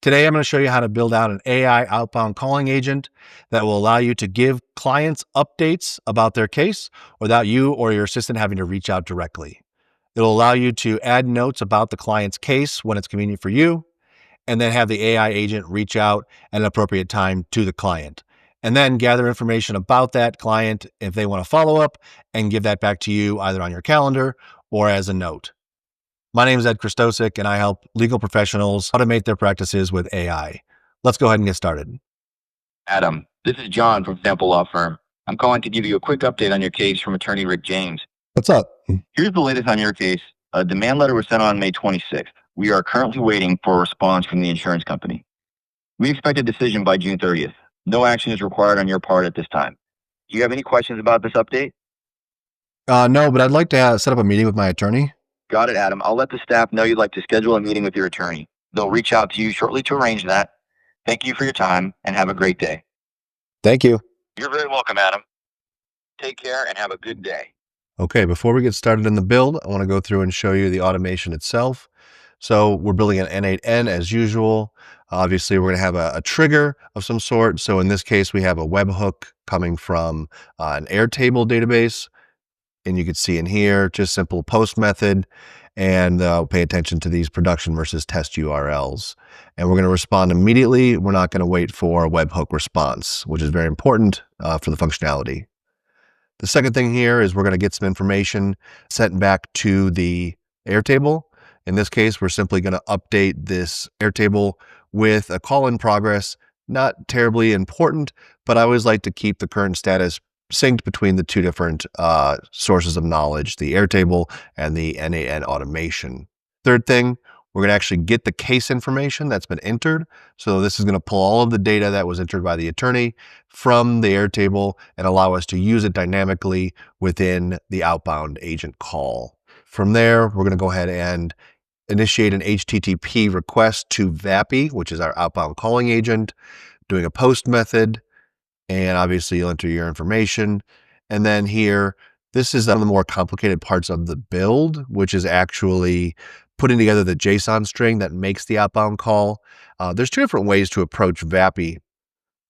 Today, I'm going to show you how to build out an AI outbound calling agent that will allow you to give clients updates about their case without you or your assistant having to reach out directly. It'll allow you to add notes about the client's case when it's convenient for you, and then have the AI agent reach out at an appropriate time to the client. And then gather information about that client if they want to follow up and give that back to you either on your calendar or as a note. My name is Krystosik, and I help legal professionals automate their practices with AI. Let's go ahead and get started. Adam, this is John from Sample Law Firm. I'm calling to give you a quick update on your case from attorney Rick James. What's up? Here's the latest on your case. A demand letter was sent on May 26th. We are currently waiting for a response from the insurance company. We expect a decision by June 30th. No action is required on your part at this time. Do you have any questions about this update? No, but I'd like to set up a meeting with my attorney. Got it, Adam. I'll let the staff know you'd like to schedule a meeting with your attorney. They'll reach out to you shortly to arrange that. Thank you for your time and have a great day. Thank you. You're very welcome, Adam. Take care and have a good day. Okay, before we get started in the build, I want to go through and show you the automation itself. So we're building an N8N as usual. Obviously, we're going to have a trigger of some sort. So in this case, we have a webhook coming from an Airtable database. And you can see in here, just simple post method, and pay attention to these production versus test URLs. And we're going to respond immediately. We're not going to wait for a webhook response, which is very important for the functionality. The second thing here is we're going to get some information sent back to the Airtable. In this case, we're simply going to update this Airtable with a call in progress. Not terribly important, but I always like to keep the current status synced between the two different sources of knowledge, the Airtable and the N8N Automation. Third thing, we're going to actually get the case information that's been entered. So this is going to pull all of the data that was entered by the attorney from the Airtable and allow us to use it dynamically within the outbound agent call. From there, we're going to go ahead and initiate an HTTP request to VAPI, which is our outbound calling agent, doing a post method. And obviously you'll enter your information. And then here, this is one of the more complicated parts of the build, which is actually putting together the JSON string that makes the outbound call. There's two different ways to approach VAPI.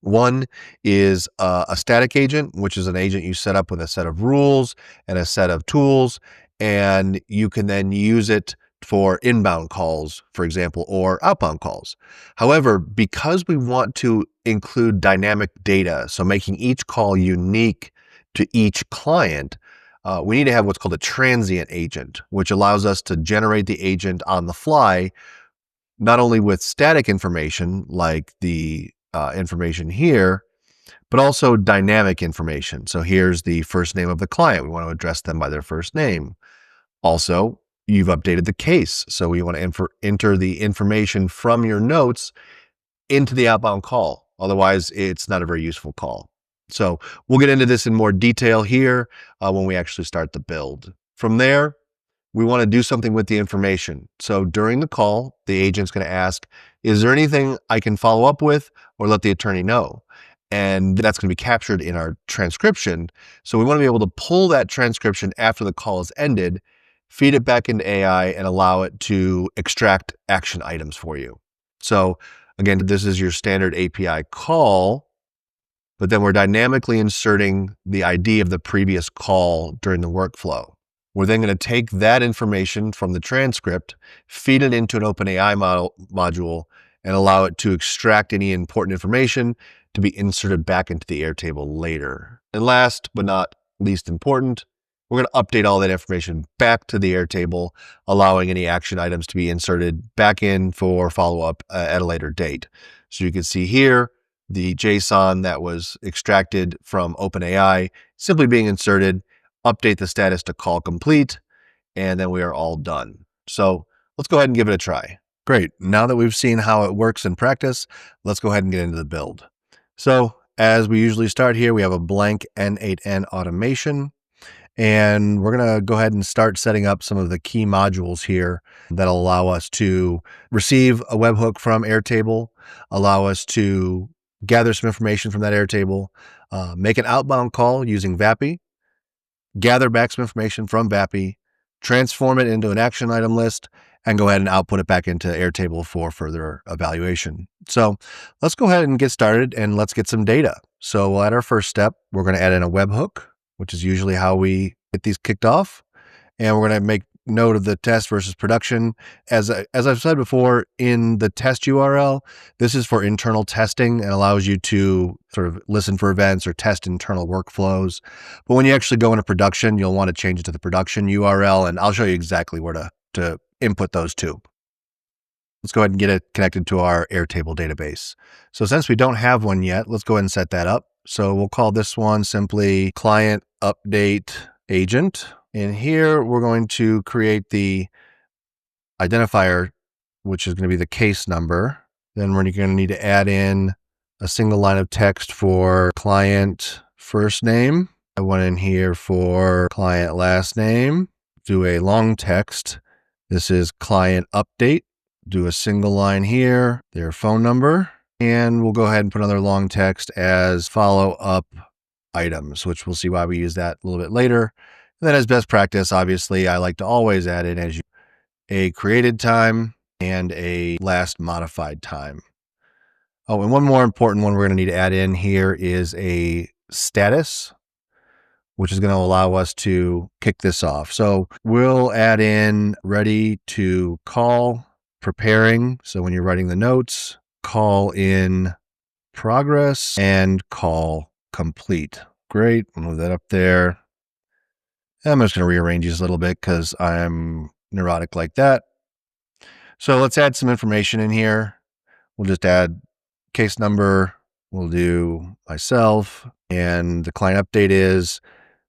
One is a static agent, which is an agent you set up with a set of rules and a set of tools, and you can then use it for inbound calls, for example, or outbound calls. However, because we want to include dynamic data, so making each call unique to each client, we need to have what's called a transient agent, which allows us to generate the agent on the fly, not only with static information like the information here, but also dynamic information. So here's the first name of the client. We want to address them by their first name. Also, you've updated the case. So we want to enter the information from your notes into the outbound call. Otherwise, it's not a very useful call. So we'll get into this in more detail here when we actually start the build. From there, we want to do something with the information. So during the call, the agent's going to ask, is there anything I can follow up with or let the attorney know? And that's going to be captured in our transcription. So we want to be able to pull that transcription after the call is ended, feed it back into AI, and allow it to extract action items for you. So again, this is your standard API call, but then we're dynamically inserting the ID of the previous call during the workflow. We're then going to take that information from the transcript, feed it into an OpenAI module, and allow it to extract any important information to be inserted back into the Airtable later. And last but not least important, we're going to update all that information back to the Airtable, allowing any action items to be inserted back in for follow-up at a later date. So you can see here, the JSON that was extracted from OpenAI simply being inserted, update the status to call complete, and then we are all done. So let's go ahead and give it a try. Great. Now that we've seen how it works in practice, let's go ahead and get into the build. So as we usually start here, we have a blank N8N Automation. And we're going to go ahead and start setting up some of the key modules here that'll allow us to receive a webhook from Airtable, allow us to gather some information from that Airtable, make an outbound call using VAPI, gather back some information from VAPI, transform it into an action item list, and go ahead and output it back into Airtable for further evaluation. So let's go ahead and get started and let's get some data. So at our first step, we're going to add in a webhook, which is usually how we get these kicked off. And we're going to make note of the test versus production. As I've said before, in the test URL, this is for internal testing and allows you to sort of listen for events or test internal workflows. But when you actually go into production, you'll want to change it to the production URL, and I'll show you exactly where to input those two. Let's go ahead and get it connected to our Airtable database. So since we don't have one yet, let's go ahead and set that up. So we'll call this one simply client update agent. And here we're going to create the identifier, which is going to be the case number. Then we're going to need to add in a single line of text for client first name. I went in here for client last name, do a long text. This is client update. Do a single line here, their phone number, and we'll go ahead and put another long text as follow-up items, which we'll see why we use that a little bit later. And then as best practice, obviously, I like to always add in a created time and a last modified time. Oh, and one more important one we're going to need to add in here is a status, which is going to allow us to kick this off. So we'll add in ready to call, preparing. So when you're writing the notes, call in progress and call complete. Great. We'll move that up there. I'm just going to rearrange these a little bit because I'm neurotic like that. So let's add some information in here. We'll just add case number. We'll do myself, and the client update is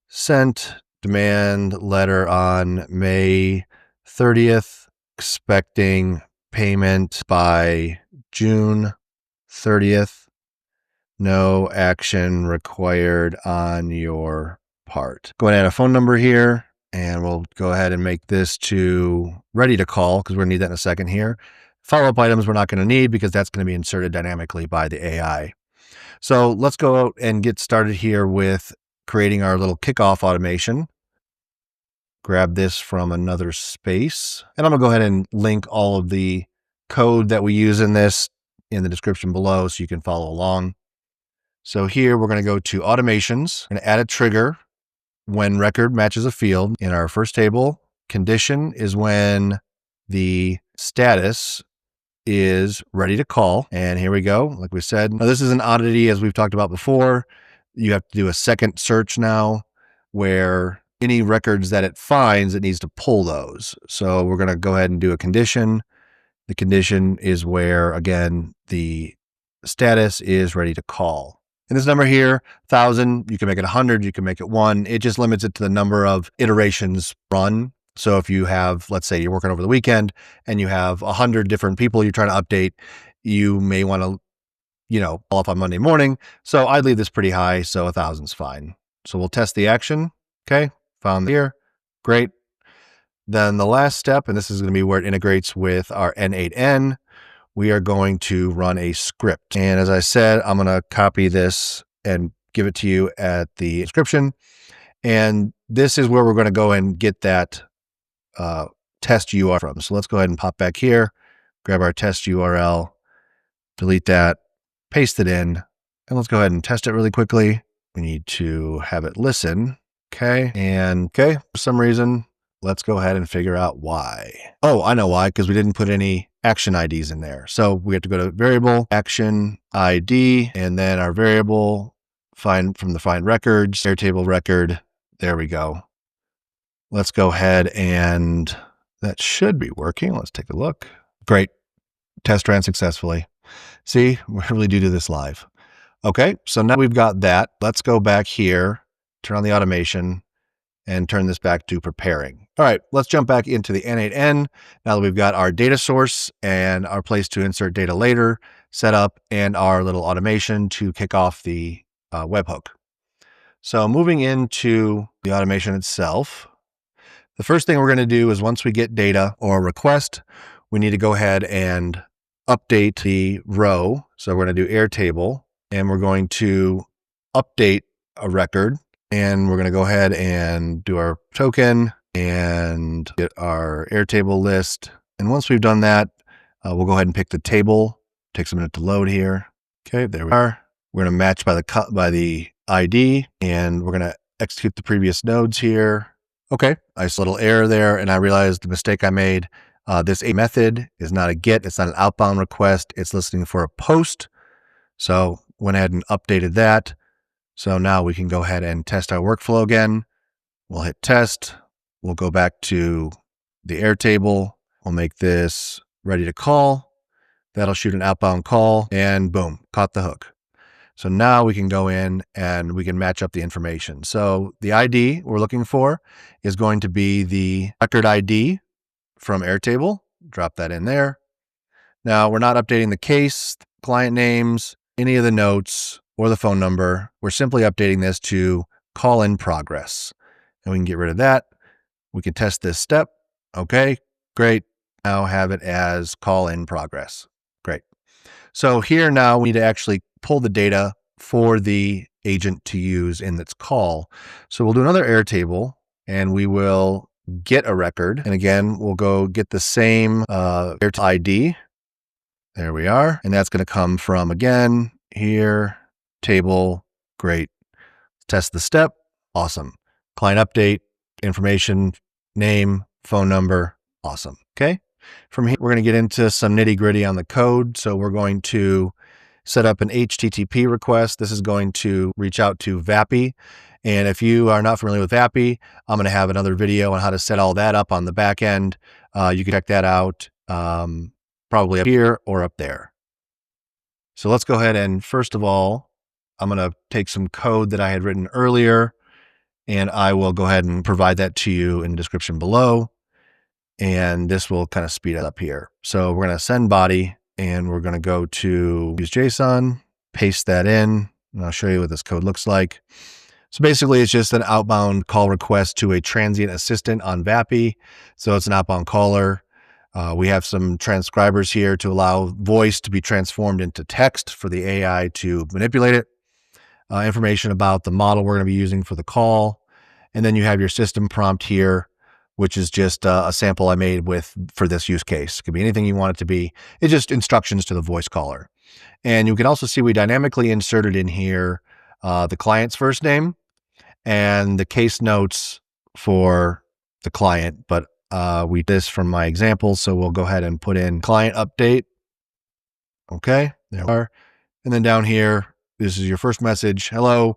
sent demand letter on May 30th, expecting payment by June 30th. No action required on your part. Go ahead and add a phone number here, and we'll go ahead and make this to ready to call because we're going to need that in a second here. Follow-up items we're not going to need because that's going to be inserted dynamically by the AI. So let's go out and get started here with creating our little kickoff automation. Grab this from another space, and I'm going to go ahead and link all of the code that we use in this in the description below so you can follow along. So here we're going to go to automations and add a trigger when record matches a field. In our first table, condition is when the status is ready to call. And here we go. Like we said, now this is an oddity as we've talked about before. You have to do a second search now where any records that it finds, it needs to pull those. So we're going to go ahead and do a condition. The condition is where, again, the status is ready to call. And this number here, 1,000, you can make it 100, you can make it 1. It just limits it to the number of iterations run. So if you have, let's say you're working over the weekend and you have 100 different people you're trying to update, you may want to, call up on Monday morning. So I'd leave this pretty high. So 1,000's fine. So we'll test the action. Okay. Found here. Great. Then the last step, and this is going to be where it integrates with our N8N, we are going to run a script. And as I said, I'm going to copy this and give it to you at the description. And this is where we're going to go and get that test URL from. So let's go ahead and pop back here, grab our test URL, delete that, paste it in, and let's go ahead and test it really quickly. We need to have it listen. Okay. And okay, for some reason, let's go ahead and figure out why. Oh, I know why, because we didn't put any action IDs in there. So we have to go to variable action ID, and then our variable find from the find records, Airtable record. There we go. Let's go ahead and that should be working. Let's take a look. Great. Test ran successfully. See, we really do this live. Okay. So now we've got that. Let's go back here, turn on the automation, and turn this back to preparing. All right, let's jump back into the N8N. Now that we've got our data source and our place to insert data later set up and our little automation to kick off the webhook. So moving into the automation itself, the first thing we're going to do is once we get data or a request, we need to go ahead and update the row. So we're going to do Airtable, and we're going to update a record. And we're going to go ahead and do our token and get our Airtable list. And once we've done that, we'll go ahead and pick the table. Takes a minute to load here. Okay, there we are. We're going to match by the ID, and we're going to execute the previous nodes here. Okay, I saw a little error there, and I realized the mistake I made. This method is not a GET. It's not an outbound request. It's listening for a post. So went ahead and updated that. So now we can go ahead and test our workflow again. We'll hit test. We'll go back to the Airtable. We'll make this ready to call. That'll shoot an outbound call, and boom, caught the hook. So now we can go in and we can match up the information. So the ID we're looking for is going to be the record ID from Airtable. Drop that in there. Now we're not updating the case, client names, any of the notes, or the phone number. We're simply updating this to call in progress. And we can get rid of that. We can test this step. Okay, great. Now have it as call in progress. Great. So here now we need to actually pull the data for the agent to use in its call. So we'll do another Airtable, and we will get a record. And again, we'll go get the same Airtable ID. There we are. And that's going to come from, again, here, table. Great. Test the step. Awesome. Client update, information, name, phone number. Awesome. Okay. From here, we're going to get into some nitty gritty on the code. So we're going to set up an HTTP request. This is going to reach out to VAPI. And if you are not familiar with VAPI, I'm going to have another video on how to set all that up on the back end. You can check that out probably up here or up there. So let's go ahead and first of all, I'm going to take some code that I had written earlier, and I will go ahead and provide that to you in the description below. And this will kind of speed it up here. So we're going to send body, and we're going to go to use JSON, paste that in, and I'll show you what this code looks like. So basically, it's just an outbound call request to a transient assistant on VAPI. So it's an outbound caller. We have some transcribers here to allow voice to be transformed into text for the AI to manipulate it. Information about the model we're going to be using for the call. And then you have your system prompt here, which is just a sample I made for this use case. It could be anything you want it to be. It's just instructions to the voice caller. And you can also see we dynamically inserted in here the client's first name and the case notes for the client. But we did this from my example, so we'll go ahead and put in client update. Okay, there we are. And then down here, this is your first message. Hello,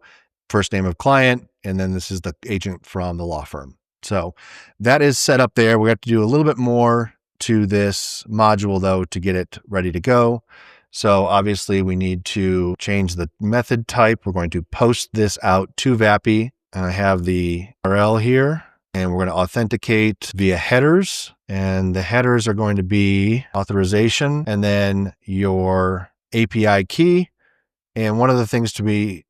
first name of client. And then this is the agent from the law firm. So that is set up there. We have to do a little bit more to this module though to get it ready to go. So obviously we need to change the method type. We're going to post this out to VAPI, and I have the URL here, and we're going to authenticate via headers, and the headers are going to be authorization and then your API key. And one of the things to be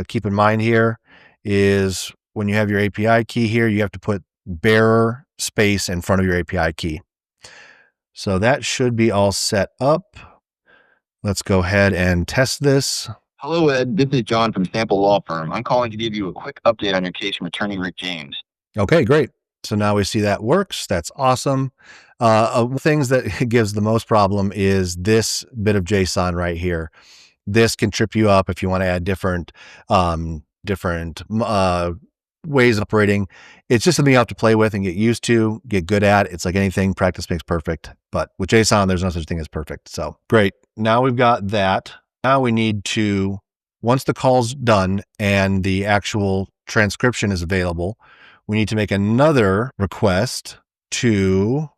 keep in mind here is when you have your API key here, you have to put bearer space in front of your API key. So that should be all set up. Let's go ahead and test this. Hello, Ed. This is John from Sample Law Firm. I'm calling to give you a quick update on your case from attorney Rick James. Okay, great. So now we see that works. That's awesome. Things that gives the most problem is this bit of JSON right here. This can trip you up if you want to add different ways of operating. It's just something you have to play with and get used to, get good at. It's like anything, practice makes perfect. But with JSON, there's no such thing as perfect. So great. Now we've got that. Now we need to, once the call's done and the actual transcription is available, we need to make another request to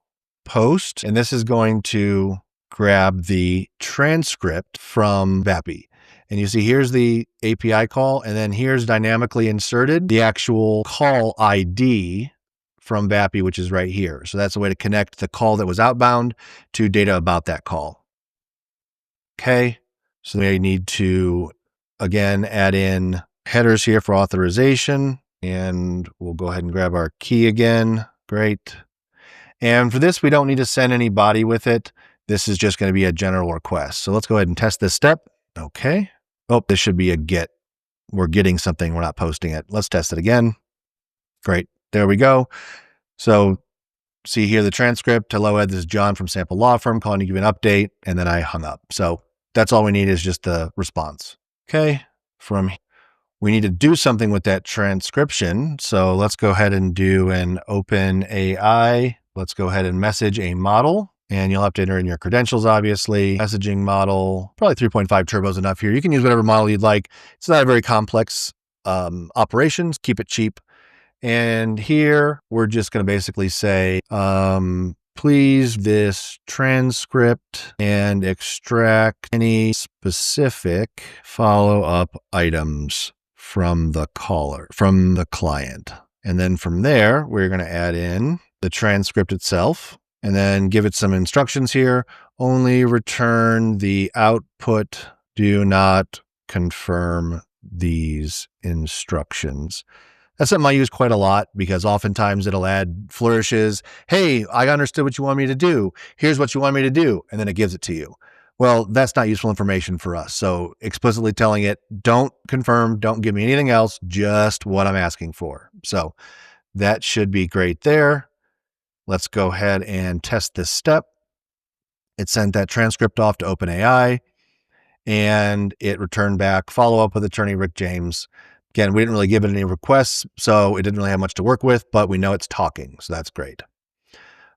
post. And this is going to grab the transcript from VAPI. And you see here's the API call, and then here's dynamically inserted the actual call ID from VAPI, which is right here. So that's a way to connect the call that was outbound to data about that call. Okay, so we need to, again, add in headers here for authorization, and we'll go ahead and grab our key again. Great. And for this, we don't need to send any body with it. This is just going to be a general request. So let's go ahead and test this step. Okay. Oh, this should be a get. We're getting something. We're not posting it. Let's test it again. Great. There we go. So see here the transcript. Hello, Ed, this is John from Sample Law Firm calling to give you an update. And then I hung up. So that's all we need is just the response. Okay. We need to do something with that transcription. So let's go ahead and do an open AI. Let's go ahead and message a model. And you'll have to enter in your credentials, obviously. Messaging model, probably 3.5 turbo is enough here. You can use whatever model you'd like. It's not a very complex operations. Keep it cheap. And here we're just going to basically say, please this transcript and extract any specific follow-up items from the client. And then from there, we're going to add in the transcript itself and then give it some instructions here. Only return the output. Do not confirm these instructions. That's something I use quite a lot because oftentimes it'll add flourishes. Hey, I understood what you want me to do. Here's what you want me to do. And then it gives it to you. Well, that's not useful information for us. So explicitly telling it, don't confirm, don't give me anything else, just what I'm asking for. So that should be great there. Let's go ahead and test this step. It sent that transcript off to OpenAI and it returned back follow up with attorney Rick James. Again, we didn't really give it any requests, so it didn't really have much to work with, but we know it's talking, so that's great.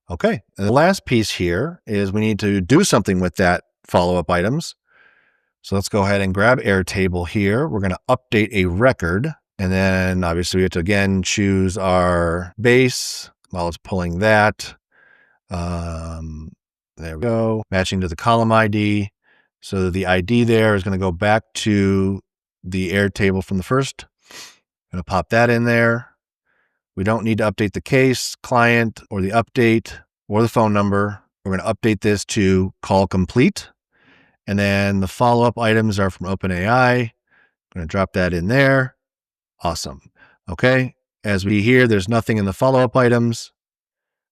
Okay, and the last piece here is we need to do something with that follow-up items. So let's go ahead and grab Airtable here. We're going to update a record, and then obviously we have to, again, choose our base while it's pulling that. There we go, matching to the column ID. So the ID there is going to go back to the Airtable from the first. I'm going to pop that in there. We don't need to update the case, client, or the update, or the phone number. We're going to update this to call complete. And then the follow-up items are from OpenAI. I'm going to drop that in there. Awesome. Okay. As we hear, there's nothing in the follow-up items.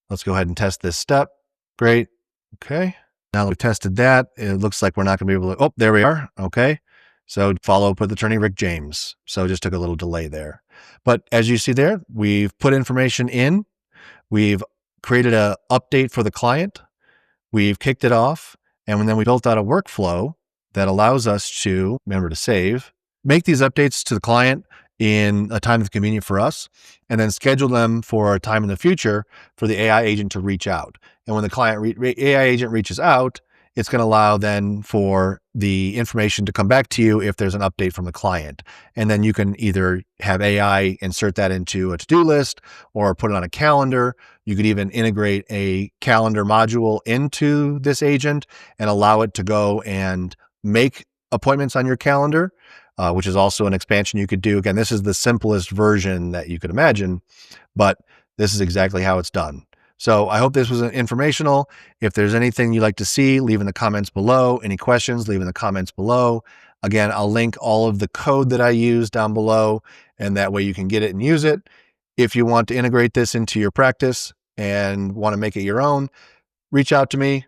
Let's go ahead and test this step. Great. Okay. Now that we've tested that, it looks like we're not going to be able to, oh, there we are. Okay. So follow up with attorney Rick James. So it just took a little delay there. But as you see there, we've put information in. We've created an update for the client. We've kicked it off. And then we built out a workflow that allows us to, remember to save, make these updates to the client in a time that's convenient for us, and then schedule them for a time in the future for the AI agent to reach out. And when the AI agent reaches out, it's going to allow then for the information to come back to you if there's an update from the client. And then you can either have AI insert that into a to-do list or put it on a calendar. You could even integrate a calendar module into this agent and allow it to go and make appointments on your calendar, which is also an expansion you could do. Again, this is the simplest version that you could imagine, but this is exactly how it's done. So I hope this was informational. If there's anything you'd like to see, leave in the comments below. Any questions, leave in the comments below. Again, I'll link all of the code that I use down below, and that way you can get it and use it. If you want to integrate this into your practice and want to make it your own, reach out to me.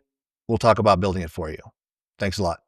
We'll talk about building it for you. Thanks a lot.